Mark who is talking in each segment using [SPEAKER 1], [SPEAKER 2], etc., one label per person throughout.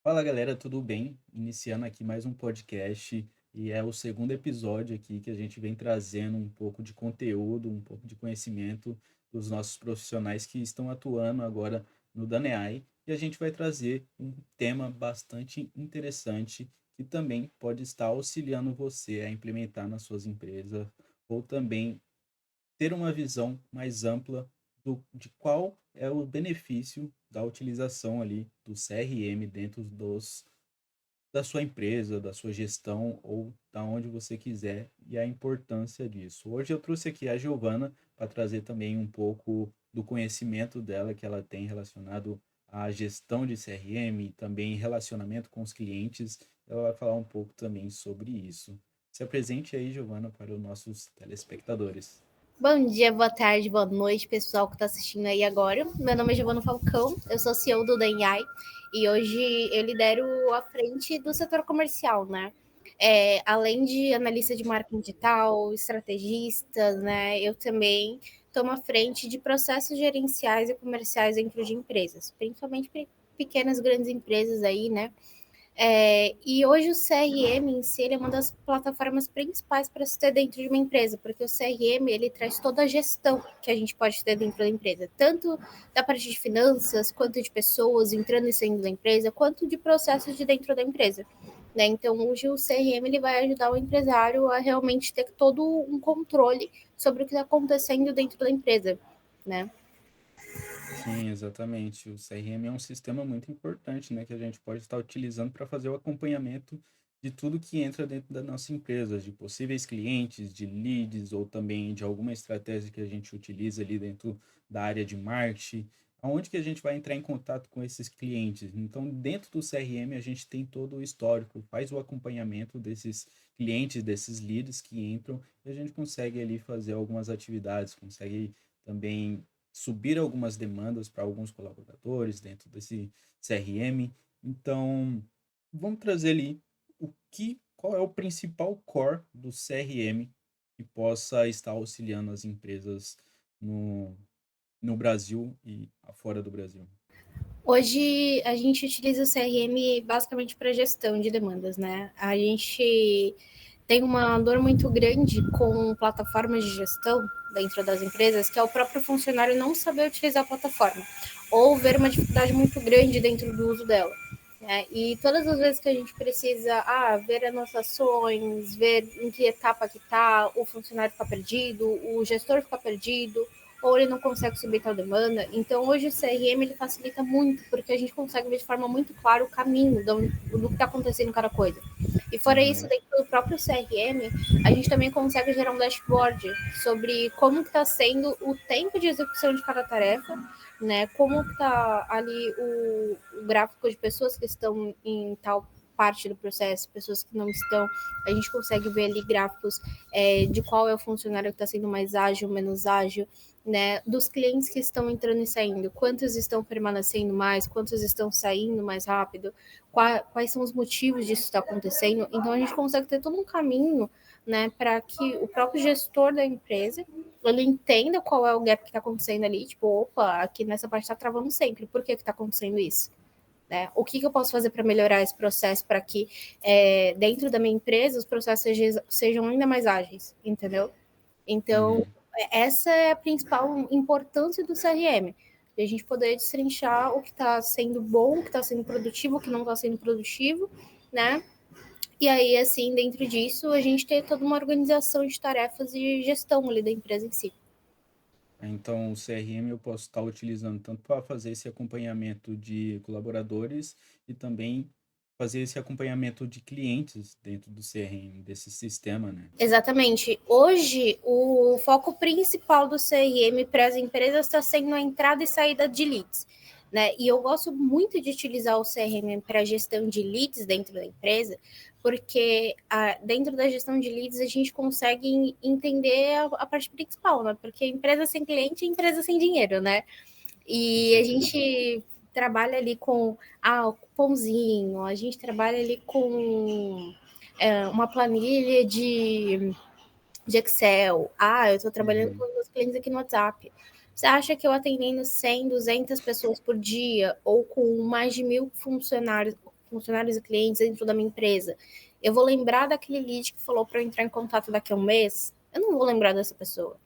[SPEAKER 1] Fala galera, tudo bem? Iniciando aqui mais um podcast e é o segundo episódio aqui que a gente vem trazendo um pouco de conteúdo, um pouco de conhecimento dos nossos profissionais que estão atuando agora no Daneai e a gente vai trazer um tema bastante interessante que também pode estar auxiliando você a implementar nas suas empresas ou também ter uma visão mais ampla de qual é o benefício da utilização ali do CRM dentro da sua empresa, da sua gestão ou da onde você quiser e a importância disso. Hoje eu trouxe aqui a Giovana para trazer também um pouco do conhecimento dela que ela tem relacionado à gestão de CRM, também relacionamento com os clientes. Ela vai falar um pouco também sobre isso. Se apresente aí, Giovana, para os nossos telespectadores.
[SPEAKER 2] Bom dia, boa tarde, boa noite, pessoal que está assistindo aí agora. Meu nome é Giovana Falcão, eu sou CEO do DNI e hoje eu lidero a frente do setor comercial, né? Além de analista de marketing digital, estrategista, né? Eu também tomo a frente de processos gerenciais e comerciais dentro de empresas, principalmente pequenas, grandes empresas aí, né? E hoje o CRM em si ele é uma das plataformas principais para se ter dentro de uma empresa, porque o CRM ele traz toda a gestão que a gente pode ter dentro da empresa, tanto da parte de finanças, quanto de pessoas entrando e saindo da empresa, quanto de processos de dentro da empresa. Né? Então, hoje o CRM ele vai ajudar o empresário a realmente ter todo um controle sobre o que está acontecendo dentro da empresa. Né?
[SPEAKER 1] Sim, exatamente. O CRM é um sistema muito importante, né, que a gente pode estar utilizando para fazer o acompanhamento de tudo que entra dentro da nossa empresa, de possíveis clientes, de leads ou também de alguma estratégia que a gente utiliza ali dentro da área de marketing, aonde que a gente vai entrar em contato com esses clientes. Então, dentro do CRM, a gente tem todo o histórico, faz o acompanhamento desses clientes, desses leads que entram, e a gente consegue ali fazer algumas atividades, consegue também subir algumas demandas para alguns colaboradores dentro desse CRM. Então, vamos trazer ali qual é o principal core do CRM que possa estar auxiliando as empresas no, no Brasil e fora do Brasil.
[SPEAKER 2] Hoje a gente utiliza o CRM basicamente para gestão de demandas, né? A gente tem uma dor muito grande com plataformas de gestão dentro das empresas, que é o próprio funcionário não saber utilizar a plataforma, ou ver uma dificuldade muito grande dentro do uso dela. Né? E todas as vezes que a gente precisa ver anotações, ver em que etapa que está, o funcionário fica perdido, o gestor fica perdido, ou ele não consegue subir tal demanda. Então, hoje o CRM ele facilita muito, porque a gente consegue ver de forma muito clara o caminho do que está acontecendo em cada coisa. E fora isso,
[SPEAKER 1] Uhum.
[SPEAKER 2] dentro do próprio CRM, a gente também consegue gerar um dashboard sobre como está sendo o tempo de execução de cada tarefa, né? Como está ali o gráfico de pessoas que estão em tal parte do processo, pessoas que não estão, a gente consegue ver ali gráficos de qual é o funcionário que está sendo mais ágil, menos ágil, né, dos clientes que estão entrando e saindo, quantos estão permanecendo mais, quantos estão saindo mais rápido, quais são os motivos disso estar acontecendo. Então a gente consegue ter todo um caminho, né, para que o próprio gestor da empresa ele entenda qual é o gap que está acontecendo ali, tipo, opa, aqui nessa parte está travando sempre, por que está acontecendo isso? Né? O que eu posso fazer para melhorar esse processo para que dentro da minha empresa os processos sejam ainda mais ágeis, entendeu? Então,
[SPEAKER 1] Uhum.
[SPEAKER 2] essa é a principal importância do CRM. De a gente poder destrinchar o que está sendo bom, o que está sendo produtivo, o que não está sendo produtivo, né? E aí, assim, dentro disso, a gente ter toda uma organização de tarefas e gestão ali da empresa em si.
[SPEAKER 1] Então, o CRM eu posso estar utilizando tanto para fazer esse acompanhamento de colaboradores e também fazer esse acompanhamento de clientes dentro do CRM, desse sistema, né?
[SPEAKER 2] Exatamente. Hoje, o foco principal do CRM para as empresas está sendo a entrada e saída de leads. Né? E eu gosto muito de utilizar o CRM para gestão de leads dentro da empresa, porque dentro da gestão de leads a gente consegue entender a parte principal, né? Porque empresa sem cliente é empresa sem dinheiro, né?
[SPEAKER 1] Com
[SPEAKER 2] E a
[SPEAKER 1] certeza.
[SPEAKER 2] gente trabalha ali com o cupomzinho, a gente trabalha ali com uma planilha de Excel. Eu estou trabalhando
[SPEAKER 1] Uhum.
[SPEAKER 2] com os meus clientes aqui no WhatsApp. Você acha que eu atendendo 100, 200 pessoas por dia ou com mais de 1.000 funcionários, funcionários e clientes dentro da minha empresa, eu vou lembrar daquele lead que falou para eu entrar em contato daqui a um mês? Eu não vou lembrar dessa pessoa,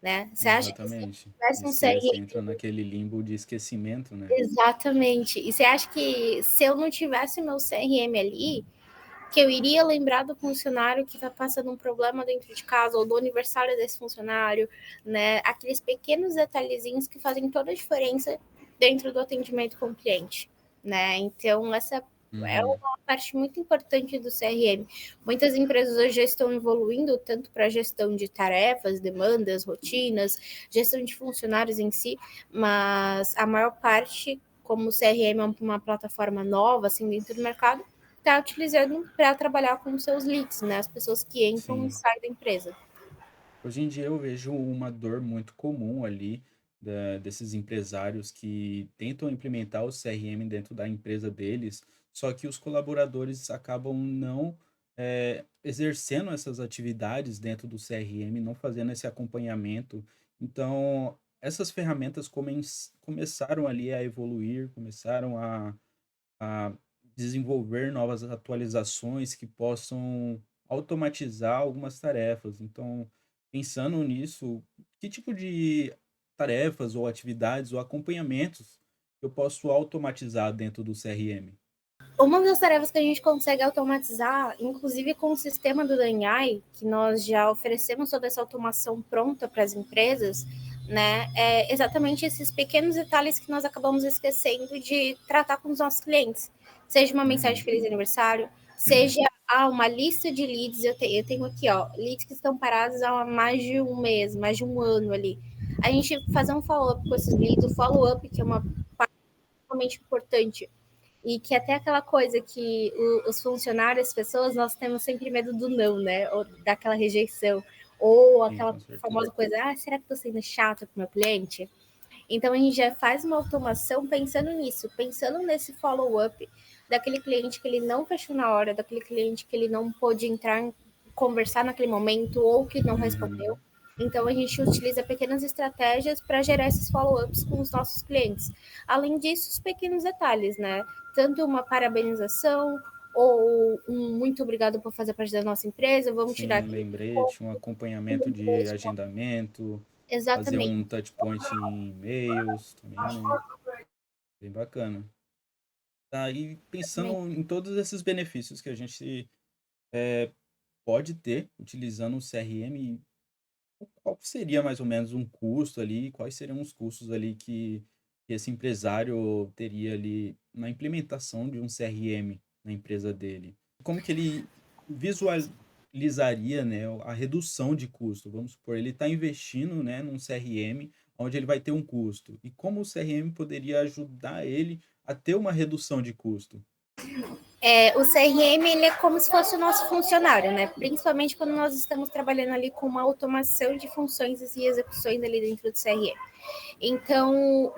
[SPEAKER 2] né? Você acha que se
[SPEAKER 1] Exatamente.
[SPEAKER 2] tivesse
[SPEAKER 1] E
[SPEAKER 2] um
[SPEAKER 1] você
[SPEAKER 2] CRM?
[SPEAKER 1] entra naquele limbo de esquecimento, né?
[SPEAKER 2] Exatamente. E você acha que se eu não tivesse meu CRM ali, que eu iria lembrar do funcionário que está passando um problema dentro de casa ou do aniversário desse funcionário, né? Aqueles pequenos detalhezinhos que fazem toda a diferença dentro do atendimento com o cliente, né? Então, essa é
[SPEAKER 1] Uhum.
[SPEAKER 2] uma parte muito importante do CRM. Muitas empresas hoje já estão evoluindo tanto para a gestão de tarefas, demandas, rotinas, gestão de funcionários em si, mas a maior parte, como o CRM é uma plataforma nova, assim, dentro do mercado, está utilizando para trabalhar com seus leads, né? As pessoas que entram e
[SPEAKER 1] Sim.
[SPEAKER 2] saem da empresa.
[SPEAKER 1] Hoje em dia eu vejo uma dor muito comum ali desses empresários que tentam implementar o CRM dentro da empresa deles, só que os colaboradores acabam não exercendo essas atividades dentro do CRM, não fazendo esse acompanhamento. Então, essas ferramentas começaram ali a evoluir, começaram a desenvolver novas atualizações que possam automatizar algumas tarefas. Então, pensando nisso, que tipo de tarefas ou atividades ou acompanhamentos eu posso automatizar dentro do CRM?
[SPEAKER 2] Uma das tarefas que a gente consegue automatizar, inclusive com o sistema do DNI, que nós já oferecemos toda essa automação pronta para as empresas, né, é exatamente esses pequenos detalhes que nós acabamos esquecendo de tratar com os nossos clientes. Seja uma mensagem de
[SPEAKER 1] Uhum.
[SPEAKER 2] feliz aniversário, seja uma lista de leads. Eu tenho aqui, ó, leads que estão parados há mais de um mês, mais de um ano ali. A gente fazer um follow-up com esses leads, o follow-up, que é uma parte realmente importante e que até aquela coisa que os funcionários, as pessoas, nós temos sempre medo do não, né? Ou daquela rejeição. Ou
[SPEAKER 1] Sim,
[SPEAKER 2] aquela
[SPEAKER 1] com certeza.
[SPEAKER 2] famosa coisa, será que estou sendo chata com o meu cliente? Então a gente já faz uma automação pensando nisso, pensando nesse follow-up daquele cliente que ele não fechou na hora, daquele cliente que ele não pôde entrar, conversar naquele momento ou que não
[SPEAKER 1] Uhum.
[SPEAKER 2] respondeu. Então a gente utiliza pequenas estratégias para gerar esses follow-ups com os nossos clientes. Além disso, os pequenos detalhes, né? Tanto uma parabenização ou um muito obrigado por fazer parte da nossa empresa, vamos tirar
[SPEAKER 1] Sim, um
[SPEAKER 2] aqui.
[SPEAKER 1] lembrete, um acompanhamento de agendamento, fazer
[SPEAKER 2] Exatamente.
[SPEAKER 1] um touch point em e-mails também, né? Bem bacana. Tá, e pensando
[SPEAKER 2] Exatamente.
[SPEAKER 1] em todos esses benefícios que a gente pode ter utilizando o CRM, qual seria mais ou menos um custo ali? Quais seriam os custos ali que esse empresário teria ali na implementação de um CRM na empresa dele? Como que ele visualizaria, né, a redução de custo? Vamos supor, ele está investindo, né, num CRM onde ele vai ter um custo. E como o CRM poderia ajudar ele a ter uma redução de custo?
[SPEAKER 2] O CRM ele é como se fosse o nosso funcionário, né? Principalmente quando nós estamos trabalhando ali com uma automação de funções e execuções ali dentro do CRM. Então,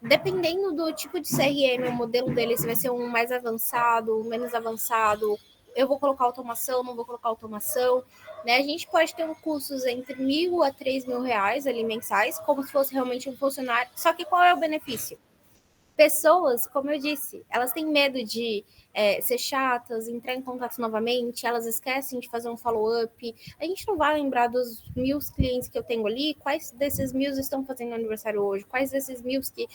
[SPEAKER 2] dependendo do tipo de CRM, o modelo dele, se vai ser um mais avançado, menos avançado, eu vou colocar automação, não vou colocar automação, né? A gente pode ter custos entre 1.000 a 3.000 reais ali mensais, como se fosse realmente um funcionário. Só que qual é o benefício? Pessoas, como eu disse, elas têm medo de ser chatas, entrar em contato novamente, elas esquecem de fazer um follow-up. A gente não vai lembrar dos 1.000 clientes que eu tenho ali, quais desses 1.000 estão fazendo aniversário hoje, quais desses 1.000 que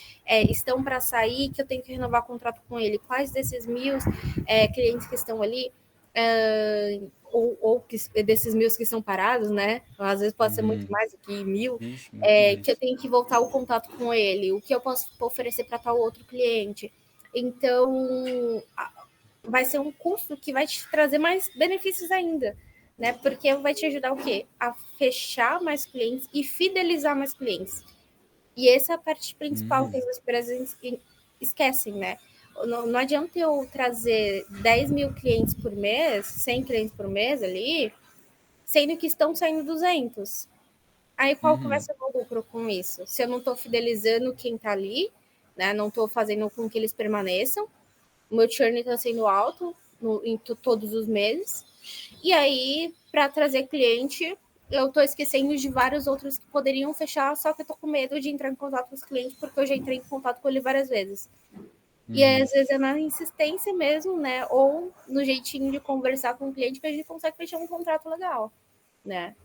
[SPEAKER 2] estão para sair, que eu tenho que renovar o contrato com ele, quais desses 1.000 clientes que estão ali, ou desses 1.000 que estão parados, né? Às vezes pode ser muito
[SPEAKER 1] Uhum.
[SPEAKER 2] mais do que 1.000,
[SPEAKER 1] Vixe, muito
[SPEAKER 2] que eu
[SPEAKER 1] mais.
[SPEAKER 2] tenho que voltar o contato com ele, o que eu posso oferecer para tal outro cliente. Então, vai ser um custo que vai te trazer mais benefícios ainda, né? Porque vai te ajudar o quê? A fechar mais clientes e fidelizar mais clientes. E essa é a parte principal que
[SPEAKER 1] Uhum.
[SPEAKER 2] as empresas esquecem, né? Não adianta eu trazer 10.000 clientes por mês, 100 clientes por mês ali, sendo que estão saindo 200. Aí qual que vai
[SPEAKER 1] Uhum.
[SPEAKER 2] ser o meu lucro com isso? Se eu não estou fidelizando quem está ali, né? Não estou fazendo com que eles permaneçam, o meu churn está sendo alto em todos os meses. E aí, para trazer cliente, eu estou esquecendo de vários outros que poderiam fechar, só que eu estou com medo de entrar em contato com os clientes, porque eu já entrei em contato com ele várias vezes. E aí, às
[SPEAKER 1] Uhum.
[SPEAKER 2] vezes é na insistência mesmo, né? Ou no jeitinho de conversar com o cliente que a gente consegue fechar um contrato legal, né?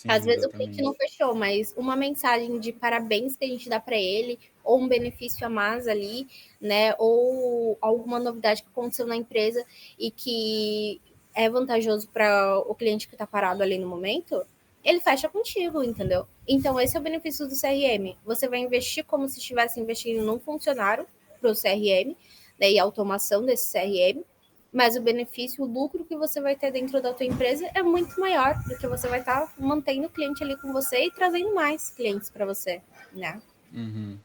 [SPEAKER 2] Às
[SPEAKER 1] Sim,
[SPEAKER 2] vezes o cliente não
[SPEAKER 1] exatamente.
[SPEAKER 2] fechou, mas uma mensagem de parabéns que a gente dá para ele, ou um benefício a mais ali, né? Ou alguma novidade que aconteceu na empresa e que é vantajoso para o cliente que está parado ali no momento, ele fecha contigo, entendeu? Então, esse é o benefício do CRM. Você vai investir como se estivesse investindo num funcionário para o CRM, né, e a automação desse CRM, mas o benefício, o lucro que você vai ter dentro da tua empresa é muito maior, porque você vai estar mantendo o cliente ali com você e trazendo mais clientes para você, né?
[SPEAKER 1] Uhum.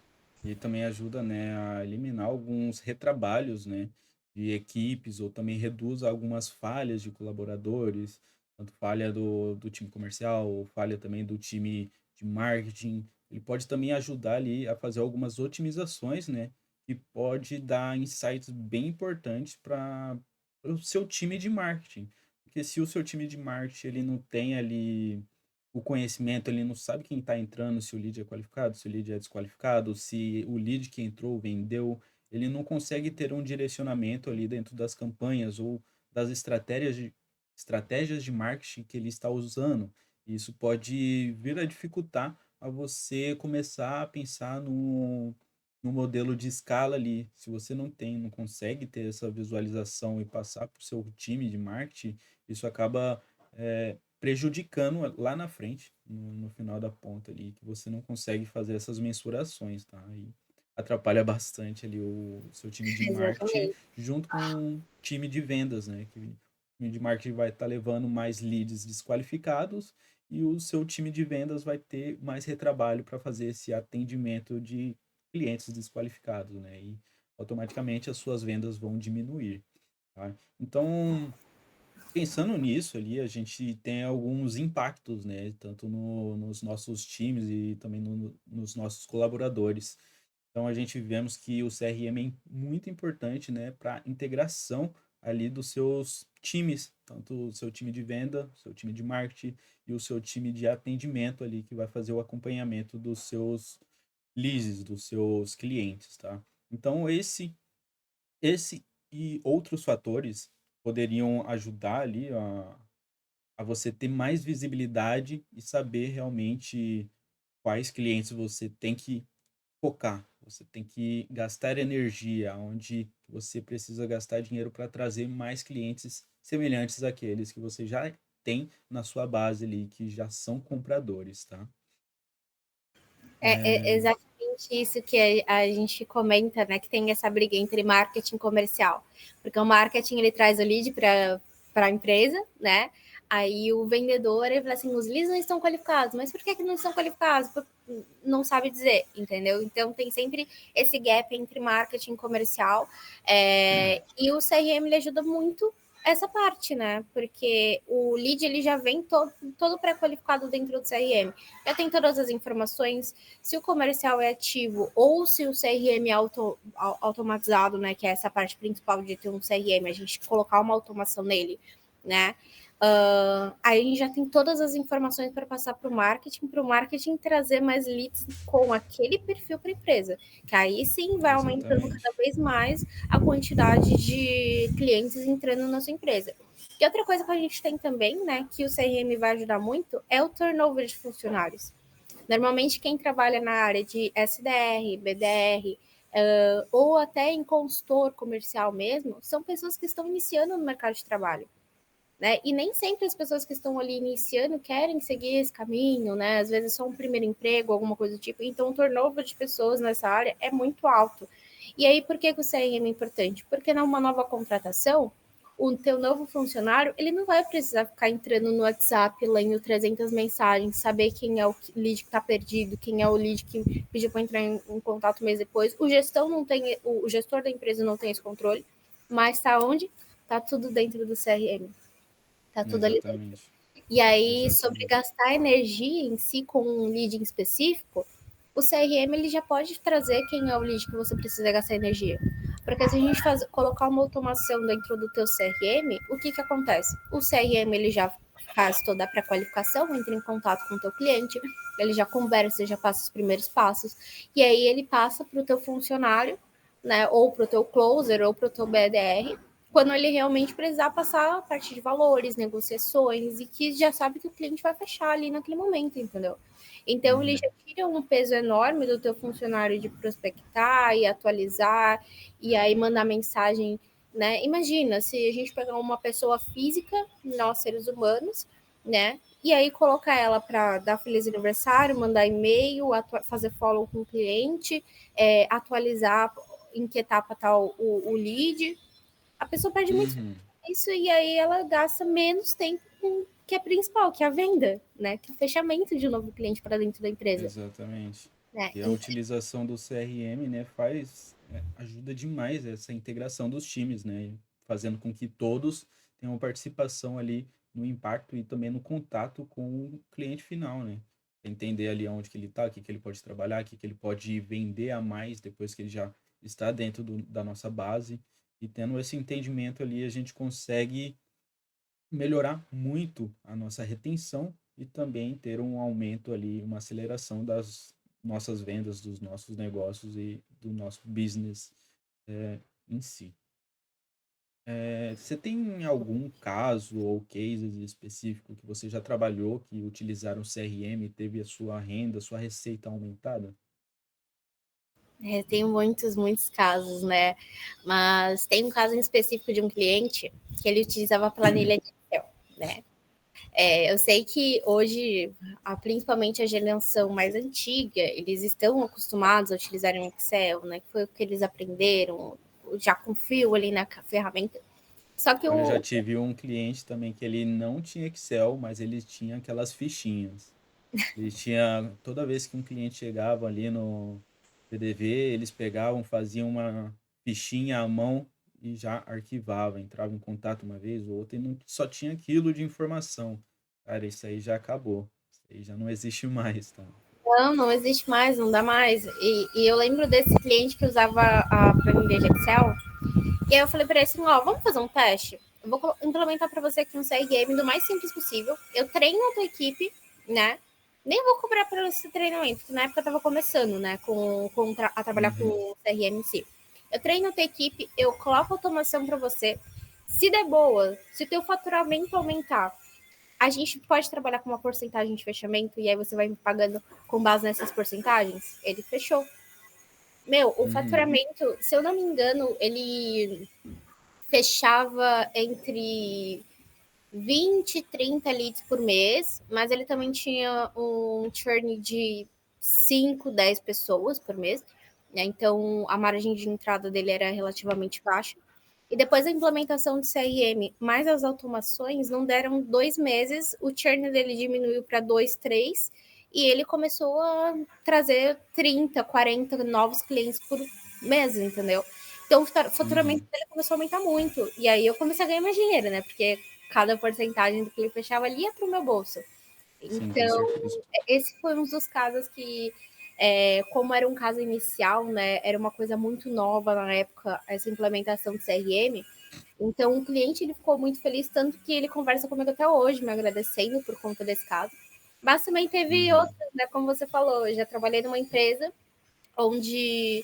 [SPEAKER 1] E também ajuda, né, a eliminar alguns retrabalhos, né, de equipes, ou também reduz algumas falhas de colaboradores, tanto falha do time comercial, ou falha também do time de marketing. Ele pode também ajudar ali a fazer algumas otimizações, né, que pode dar insights bem importantes para o seu time de marketing. Porque se o seu time de marketing ele não tem ali o conhecimento, ele não sabe quem está entrando, se o lead é qualificado, se o lead é desqualificado, se o lead que entrou vendeu, ele não consegue ter um direcionamento ali dentro das campanhas ou das estratégias de marketing que ele está usando. Isso pode vir a dificultar a você começar a pensar no modelo de escala ali. Se você não consegue ter essa visualização e passar para o seu time de marketing, isso acaba prejudicando lá na frente, no final da ponta ali, que você não consegue fazer essas mensurações, tá? E atrapalha bastante ali o seu time de marketing
[SPEAKER 2] Exatamente.
[SPEAKER 1] junto com o time de vendas, né? Que o time de marketing vai estar levando mais leads desqualificados e o seu time de vendas vai ter mais retrabalho para fazer esse atendimento de clientes desqualificados, né? E automaticamente as suas vendas vão diminuir, tá? Então, pensando nisso ali, a gente tem alguns impactos, né? Tanto nos nossos times e também nos nossos colaboradores. Então, a gente vemos que o CRM é muito importante, né, para integração ali dos seus times, tanto o seu time de venda, o seu time de marketing e o seu time de atendimento ali, que vai fazer o acompanhamento dos seus leads, dos seus clientes, tá? Então, esse e outros fatores poderiam ajudar ali a você ter mais visibilidade e saber realmente quais clientes você tem que focar. Você tem que gastar energia onde você precisa gastar dinheiro para trazer mais clientes semelhantes àqueles que você já tem na sua base ali, que já são compradores, tá?
[SPEAKER 2] É
[SPEAKER 1] É,
[SPEAKER 2] exatamente isso que a gente comenta, né? Que tem essa briga entre marketing e comercial. Porque o marketing ele traz o lead para a empresa, né? Aí o vendedor ele fala assim: os leads não estão qualificados, mas por que não estão qualificados? Não sabe dizer, entendeu? Então tem sempre esse gap entre marketing e comercial. E o CRM ele ajuda muito essa parte, né? Porque o lead ele já vem todo pré-qualificado dentro do CRM. Já tem todas as informações, se o comercial é ativo ou se o CRM é automatizado, né? Que é essa parte principal de ter um CRM, a gente colocar uma automação nele, né? Aí a gente já tem todas as informações para passar para o marketing trazer mais leads com aquele perfil para a empresa, que aí sim vai aumentando cada
[SPEAKER 1] exatamente.
[SPEAKER 2] vez mais a quantidade de clientes entrando na sua empresa. E outra coisa que a gente tem também, né, que o CRM vai ajudar muito, é o turnover de funcionários. Normalmente, quem trabalha na área de SDR, BDR, ou até em consultor comercial mesmo, são pessoas que estão iniciando no mercado de trabalho. Né? E nem sempre as pessoas que estão ali iniciando querem seguir esse caminho, né? Às vezes é só um primeiro emprego, alguma coisa do tipo. Então, o turnover de pessoas nessa área é muito alto. E aí, por que o CRM é importante? Porque numa nova contratação, o teu novo funcionário, ele não vai precisar ficar entrando no WhatsApp, lendo 300 mensagens, saber quem é o lead que está perdido, quem é o lead que pediu para entrar em contato um mês depois. O gestor da empresa não tem esse controle, mas está onde? Está tudo dentro do CRM. Tá tudo ali dentro.
[SPEAKER 1] Exatamente.
[SPEAKER 2] E aí, sobre
[SPEAKER 1] Exatamente.
[SPEAKER 2] gastar energia em si com um lead em específico, o CRM ele já pode trazer quem é o lead que você precisa gastar energia. Porque se a gente colocar uma automação dentro do teu CRM, o que acontece? O CRM ele já faz toda a pré-qualificação, entra em contato com o teu cliente, ele já conversa, já passa os primeiros passos, e aí ele passa para o teu funcionário né? Ou para o teu closer, ou para o teu BDR, quando ele realmente precisar passar a parte de valores, negociações, e que já sabe que o cliente vai fechar ali naquele momento, entendeu? Então, ele já
[SPEAKER 1] Uhum.
[SPEAKER 2] tira um peso enorme do teu funcionário de prospectar e atualizar, e aí mandar mensagem, né? Imagina, se a gente pegar uma pessoa física, nós seres humanos, né? E aí colocar ela para dar feliz aniversário, mandar e-mail, fazer follow com o cliente, atualizar em que etapa está o lead, a pessoa perde muito
[SPEAKER 1] Uhum.
[SPEAKER 2] isso e aí ela gasta menos tempo com o que é principal, que é a venda, né? Que é o fechamento de um novo cliente para dentro da empresa.
[SPEAKER 1] Exatamente.
[SPEAKER 2] Né?
[SPEAKER 1] E a utilização do CRM, né, ajuda demais essa integração dos times, né, fazendo com que todos tenham participação ali no impacto e também no contato com o cliente final, né? Entender ali onde que ele está, o que que ele pode trabalhar, o que que ele pode vender a mais depois que ele já está dentro da nossa base. E tendo esse entendimento ali, a gente consegue melhorar muito a nossa retenção e também ter um aumento ali, uma aceleração das nossas vendas, dos nossos negócios e do nosso business em si. Você tem algum caso ou cases específico que você já trabalhou que utilizaram o CRM e teve a sua renda, a sua receita aumentada?
[SPEAKER 2] Tem muitos, muitos casos, né? Mas tem um caso em específico de um cliente que ele utilizava a planilha de Excel, né? Eu sei que hoje, principalmente a geração mais antiga, eles estão acostumados a utilizar o Excel, né? Que foi o que eles aprenderam, já confio ali na ferramenta. Só que
[SPEAKER 1] Olha, eu já
[SPEAKER 2] o.
[SPEAKER 1] tive um cliente também que ele não tinha Excel, mas ele tinha aquelas fichinhas. Ele tinha, toda vez que um cliente chegava ali no PDV, eles pegavam, faziam uma fichinha à mão e já arquivava, entrava em contato uma vez ou outra e não, só tinha aquilo de informação. Cara, isso aí já acabou. Isso aí já não existe mais, tá?
[SPEAKER 2] Não, não existe mais, não dá mais. E eu lembro desse cliente que usava a planilha de Excel. E aí eu falei para ele assim: ó, vamos fazer um teste? Eu vou implementar para você aqui um CRM do mais simples possível. Eu treino a tua equipe, né? Nem vou cobrar por esse treinamento, porque na época eu estava começando, né, a trabalhar com
[SPEAKER 1] Uhum,
[SPEAKER 2] o CRM em si. Eu treino a tua equipe, eu coloco automação para você. Se der boa, se o teu faturamento aumentar, a gente pode trabalhar com uma porcentagem de fechamento e aí você vai me pagando com base nessas porcentagens? Ele fechou. Meu, o
[SPEAKER 1] uhum,
[SPEAKER 2] faturamento, se eu não me engano, ele fechava entre 20 e 30 leads por mês, mas ele também tinha um churn de 5, 10 pessoas por mês, né? Então a margem de entrada dele era relativamente baixa. E depois da implementação do CRM, mais as automações, não deram 2 meses, o churn dele diminuiu para 2, 3, e ele começou a trazer 30, 40 novos clientes por mês, entendeu? Então o faturamento
[SPEAKER 1] uhum.
[SPEAKER 2] dele começou a aumentar muito. E aí eu comecei a ganhar mais dinheiro, né? Porque cada porcentagem do que ele fechava ali ia para o meu bolso.
[SPEAKER 1] Sim, com
[SPEAKER 2] Então,
[SPEAKER 1] certeza.
[SPEAKER 2] esse foi um dos casos que, como era um caso inicial, né, era uma coisa muito nova na época, essa implementação de CRM. Então, o cliente ele ficou muito feliz, tanto que ele conversa comigo até hoje, me agradecendo por conta desse caso. Mas também teve
[SPEAKER 1] Uhum,
[SPEAKER 2] outras, né, como você falou, eu já trabalhei numa empresa onde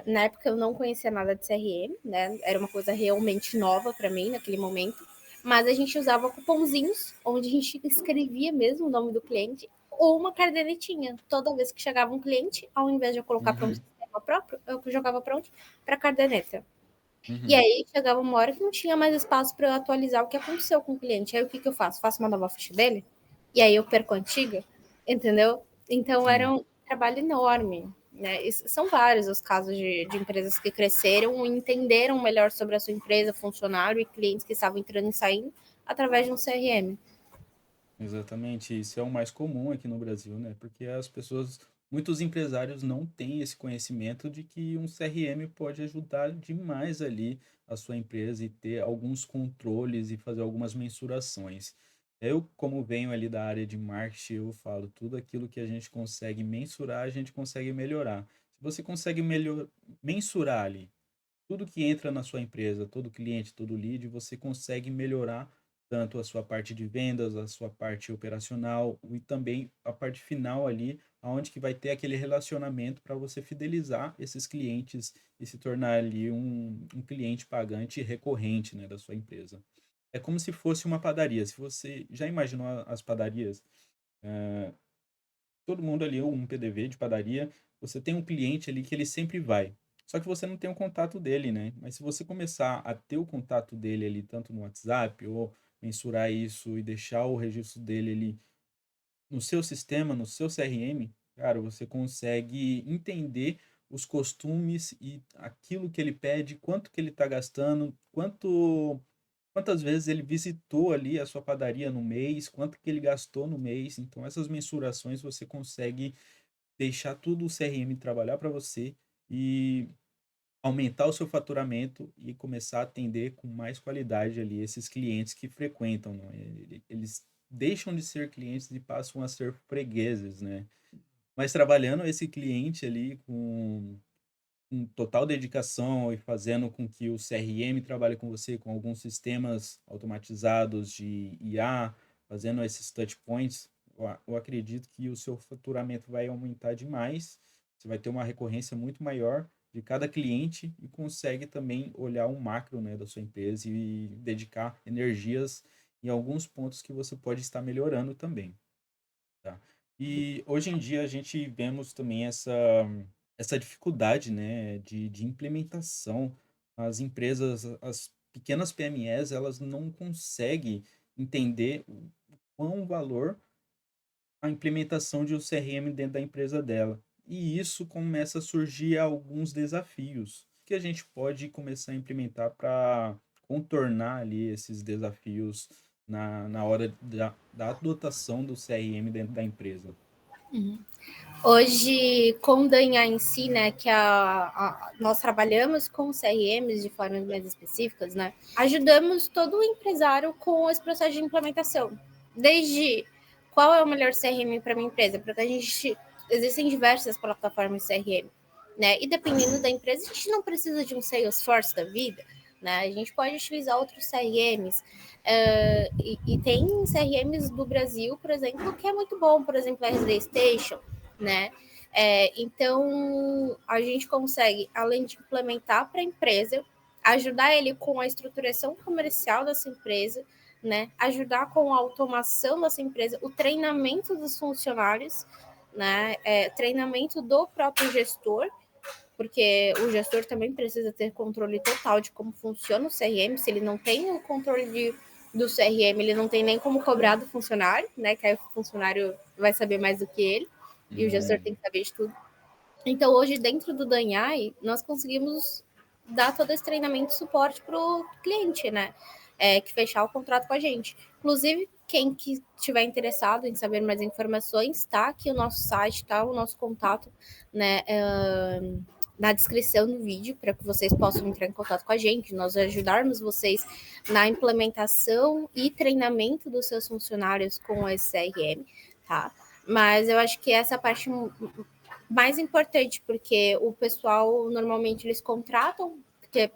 [SPEAKER 2] na época eu não conhecia nada de CRM, né? Era uma coisa realmente nova para mim naquele momento. Mas a gente usava cupomzinhos, onde a gente escrevia mesmo o nome do cliente, ou uma cadernetinha. Toda vez que chegava um cliente, ao invés de eu colocar para um
[SPEAKER 1] uhum,
[SPEAKER 2] sistema próprio, eu jogava para onde? Para a caderneta. E
[SPEAKER 1] uhum.
[SPEAKER 2] aí chegava uma hora que não tinha mais espaço para eu atualizar o que aconteceu com o cliente. Aí o que, que eu faço? Faço uma nova ficha dele? E aí eu perco a antiga? Entendeu? Então era
[SPEAKER 1] Sim.
[SPEAKER 2] um trabalho enorme. Né? São vários os casos de empresas que cresceram e entenderam melhor sobre a sua empresa, funcionário e clientes que estavam entrando e saindo através de um CRM.
[SPEAKER 1] Exatamente, isso é o mais comum aqui no Brasil, né? Porque as pessoas, muitos empresários não têm esse conhecimento de que um CRM pode ajudar demais ali a sua empresa e ter alguns controles e fazer algumas mensurações. Eu, como venho ali da área de marketing, eu falo, tudo aquilo que a gente consegue mensurar, a gente consegue melhorar. Se você consegue mensurar ali tudo que entra na sua empresa, todo cliente, todo lead, você consegue melhorar tanto a sua parte de vendas, a sua parte operacional e também a parte final ali, aonde que vai ter aquele relacionamento para você fidelizar esses clientes e se tornar ali um cliente pagante recorrente, né, da sua empresa. É como se fosse uma padaria. Se você já imaginou as padarias? Eh, Todo mundo ali, um PDV de padaria, você tem um cliente ali que ele sempre vai. Só que você não tem o contato dele, né? Mas se você começar a ter o contato dele ali, tanto no WhatsApp, ou mensurar isso e deixar o registro dele ali no seu sistema, no seu CRM, cara, você consegue entender os costumes e aquilo que ele pede, quanto que ele está gastando, quantas vezes ele visitou ali a sua padaria no mês, quanto que ele gastou no mês. Então, essas mensurações você consegue deixar tudo o CRM trabalhar para você e aumentar o seu faturamento e começar a atender com mais qualidade ali esses clientes que frequentam, né? Eles deixam de ser clientes e passam a ser fregueses, né? Mas trabalhando esse cliente ali com total dedicação e fazendo com que o CRM trabalhe com você com alguns sistemas automatizados de IA, fazendo esses touch points, eu acredito que o seu faturamento vai aumentar demais. Você vai ter uma recorrência muito maior de cada cliente e consegue também olhar um macro, né, da sua empresa e dedicar energias em alguns pontos que você pode estar melhorando também, tá? E hoje em dia a gente vemos também essa dificuldade, né, de implementação. As empresas, as pequenas PMEs, elas não conseguem entender o quão valor a implementação de um CRM dentro da empresa dela. E isso começa a surgir alguns desafios que a gente pode começar a implementar para contornar ali esses desafios na hora da adotação do CRM dentro da empresa.
[SPEAKER 2] Hoje, com o Danha em si, né, que nós trabalhamos com CRMs de formas mais específicas, né, ajudamos todo o empresário com esse processo de implementação. Desde qual é o melhor CRM para minha empresa, porque existem diversas plataformas de CRM, né, e dependendo da empresa, a gente não precisa de um Salesforce da vida, né, a gente pode utilizar outros CRMs, e tem CRMs do Brasil, por exemplo, que é muito bom, por exemplo, a SD Station, né? Então, a gente consegue, além de implementar para a empresa, ajudar ele com a estruturação comercial dessa empresa, né? Ajudar com a automação dessa empresa, o treinamento dos funcionários, né? Treinamento do próprio gestor, porque o gestor também precisa ter controle total de como funciona o CRM. Se ele não tem o controle do CRM, ele não tem nem como cobrar do funcionário, né? Que aí o funcionário vai saber mais do que ele, e o gestor tem que saber de tudo. Então, hoje, dentro do Danhai, nós conseguimos dar todo esse treinamento e suporte para o cliente, né? Que fechar o contrato com a gente. Inclusive, quem que estiver interessado em saber mais informações, tá aqui o nosso site, tá o nosso contato, né? Na descrição do vídeo, para que vocês possam entrar em contato com a gente, nós ajudarmos vocês na implementação e treinamento dos seus funcionários com esse CRM, tá? Mas eu acho que essa parte mais importante, porque o pessoal normalmente eles contratam,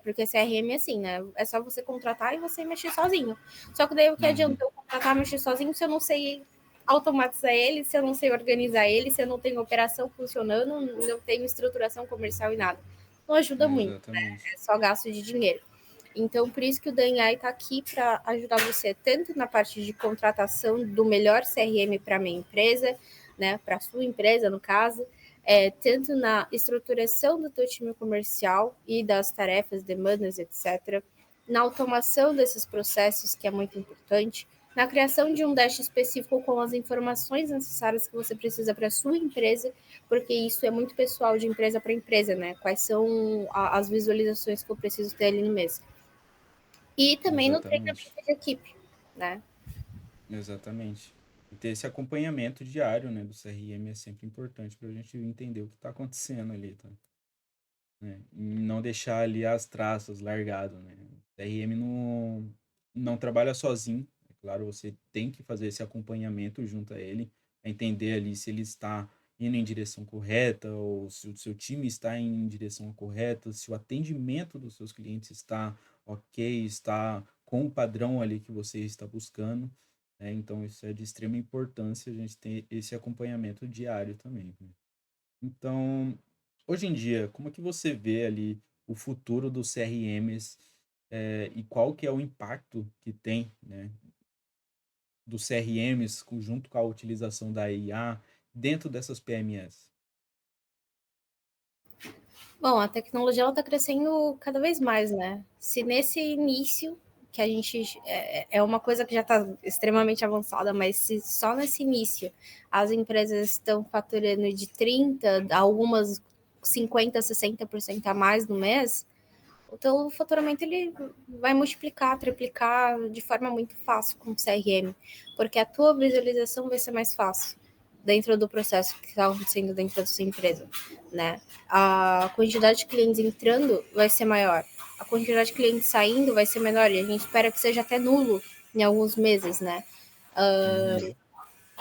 [SPEAKER 2] porque CRM é assim, né? É só você contratar e você mexer sozinho. Só que daí o que
[SPEAKER 1] Uhum.
[SPEAKER 2] adianta eu contratar e mexer sozinho se eu não sei automatizar ele, se eu não sei organizar ele, se eu não tenho operação funcionando, não tenho estruturação comercial e nada. Não ajuda muito,
[SPEAKER 1] Exatamente.
[SPEAKER 2] é só gasto de dinheiro. Então, por isso que o DNI está aqui para ajudar você tanto na parte de contratação do melhor CRM para a minha empresa, né, para a sua empresa, no caso, tanto na estruturação do teu time comercial e das tarefas, demandas, etc., na automação desses processos, que é muito importante, na criação de um dash específico com as informações necessárias que você precisa para a sua empresa, porque isso é muito pessoal de empresa para empresa, né? Quais são as visualizações que eu preciso ter ali no mês. E também no treinamento
[SPEAKER 1] Exatamente.
[SPEAKER 2] de equipe, né?
[SPEAKER 1] Exatamente. E ter esse acompanhamento diário, né, do CRM é sempre importante para a gente entender o que está acontecendo ali, tá? Né? E não deixar ali as traças largadas, né? O CRM não trabalha sozinho. É claro, você tem que fazer esse acompanhamento junto a ele, a entender ali se ele está indo em direção correta ou se o seu time está em direção correta, se o atendimento dos seus clientes está ok, está com o padrão ali que você está buscando. né? Então, isso é de extrema importância a gente ter esse acompanhamento diário também, né? Então, hoje em dia, como é que você vê ali o futuro dos CRMs, e qual que é o impacto que tem, né, dos CRMs junto com a utilização da IA dentro dessas PMS?
[SPEAKER 2] Bom, a tecnologia ela está crescendo cada vez mais, né? Se nesse início, que a gente é uma coisa que já está extremamente avançada, mas se só nesse início as empresas estão faturando de 30, algumas 50, 60% a mais no mês, o teu faturamento ele vai multiplicar, triplicar de forma muito fácil com o CRM, porque a tua visualização vai ser mais fácil dentro do processo que está acontecendo dentro da sua empresa, né? A quantidade de clientes entrando vai ser maior, a quantidade de clientes saindo vai ser menor, e a gente espera que seja até nulo em alguns meses, né?
[SPEAKER 1] Uhum,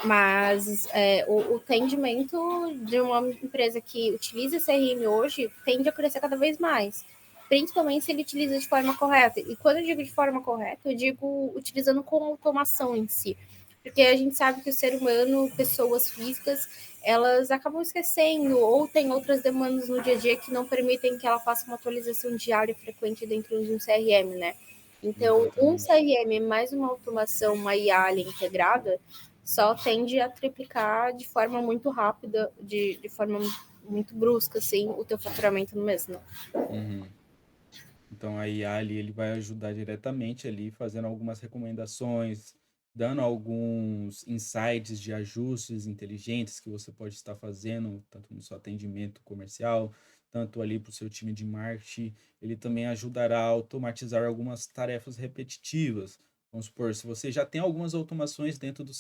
[SPEAKER 2] Mas o atendimento de uma empresa que utiliza CRM hoje tende a crescer cada vez mais, principalmente se ele utiliza de forma correta. E quando eu digo de forma correta, eu digo utilizando com automação em si. Porque a gente sabe que o ser humano, pessoas físicas, elas acabam esquecendo ou tem outras demandas no dia a dia que não permitem que ela faça uma atualização diária e frequente dentro de um CRM, né? Então, um
[SPEAKER 1] exatamente.
[SPEAKER 2] CRM mais uma automação, uma IA integrada, só tende a triplicar de forma muito rápida, de forma muito brusca, assim, o teu faturamento no mês, né?
[SPEAKER 1] Uhum. Então a IA ali, ele vai ajudar diretamente ali, fazendo algumas recomendações, dando alguns insights de ajustes inteligentes que você pode estar fazendo, tanto no seu atendimento comercial, tanto ali para o seu time de marketing. Ele também ajudará a automatizar algumas tarefas repetitivas. Vamos supor, se você já tem algumas automações dentro do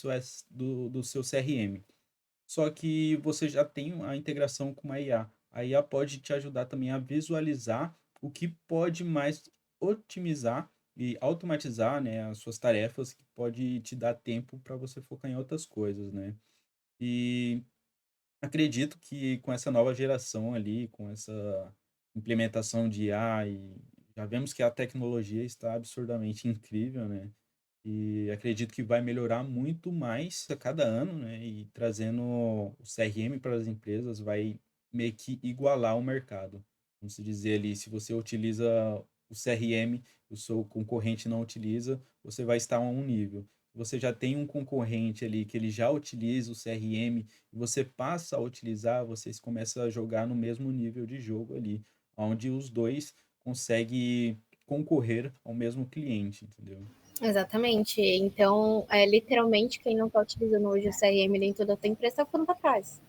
[SPEAKER 1] seu CRM, só que você já tem a integração com a IA. A IA pode te ajudar também a visualizar o que pode mais otimizar e automatizar, né, as suas tarefas, que pode te dar tempo para você focar em outras coisas, né? E acredito que com essa nova geração ali, com essa implementação de IA, e já vemos que a tecnologia está absurdamente incrível, né? E acredito que vai melhorar muito mais a cada ano, né? E trazendo o CRM para as empresas vai meio que igualar o mercado. Vamos dizer ali, se você utiliza o CRM, o seu concorrente não utiliza, você vai estar a um nível. Se você já tem um concorrente ali que ele já utiliza o CRM e você passa a utilizar, vocês começam a jogar no mesmo nível de jogo ali, onde os dois conseguem concorrer ao mesmo cliente, entendeu?
[SPEAKER 2] Exatamente. Então, literalmente, quem não está utilizando hoje o CRM dentro da tua empresa está ficando para trás.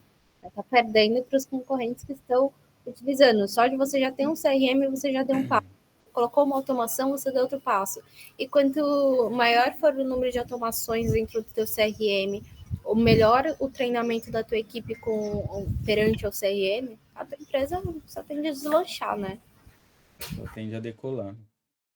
[SPEAKER 2] Está perdendo para os concorrentes que estão utilizando. Só de você já ter um CRM, você já deu um passo. Colocou uma automação, você deu outro passo. E quanto maior for o número de automações dentro do teu CRM, o melhor o treinamento da tua equipe perante o CRM, a tua empresa só tende a deslanchar, né?
[SPEAKER 1] Só tende a decolar.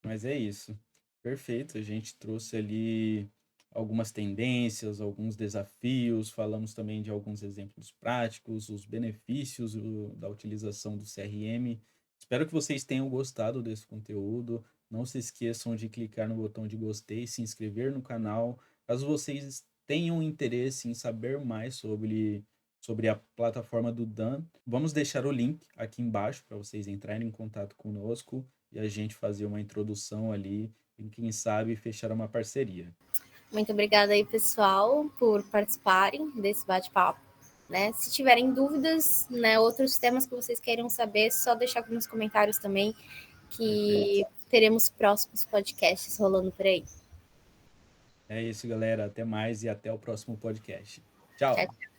[SPEAKER 1] Mas é isso. Perfeito. A gente trouxe ali algumas tendências, alguns desafios, falamos também de alguns exemplos práticos, os benefícios da utilização do CRM. Espero que vocês tenham gostado desse conteúdo. Não se esqueçam de clicar no botão de gostei, se inscrever no canal. Caso vocês tenham interesse em saber mais sobre a plataforma do Dan, vamos deixar o link aqui embaixo para vocês entrarem em contato conosco e a gente fazer uma introdução ali e quem sabe fechar uma parceria.
[SPEAKER 2] Muito obrigada aí, pessoal, por participarem desse bate-papo. Né? Se tiverem dúvidas, né, outros temas que vocês queiram saber, só deixar aqui nos comentários também,
[SPEAKER 1] Perfeito.
[SPEAKER 2] que teremos próximos podcasts rolando por aí.
[SPEAKER 1] É isso, galera. Até mais e até o próximo podcast. Tchau.
[SPEAKER 2] Tchau.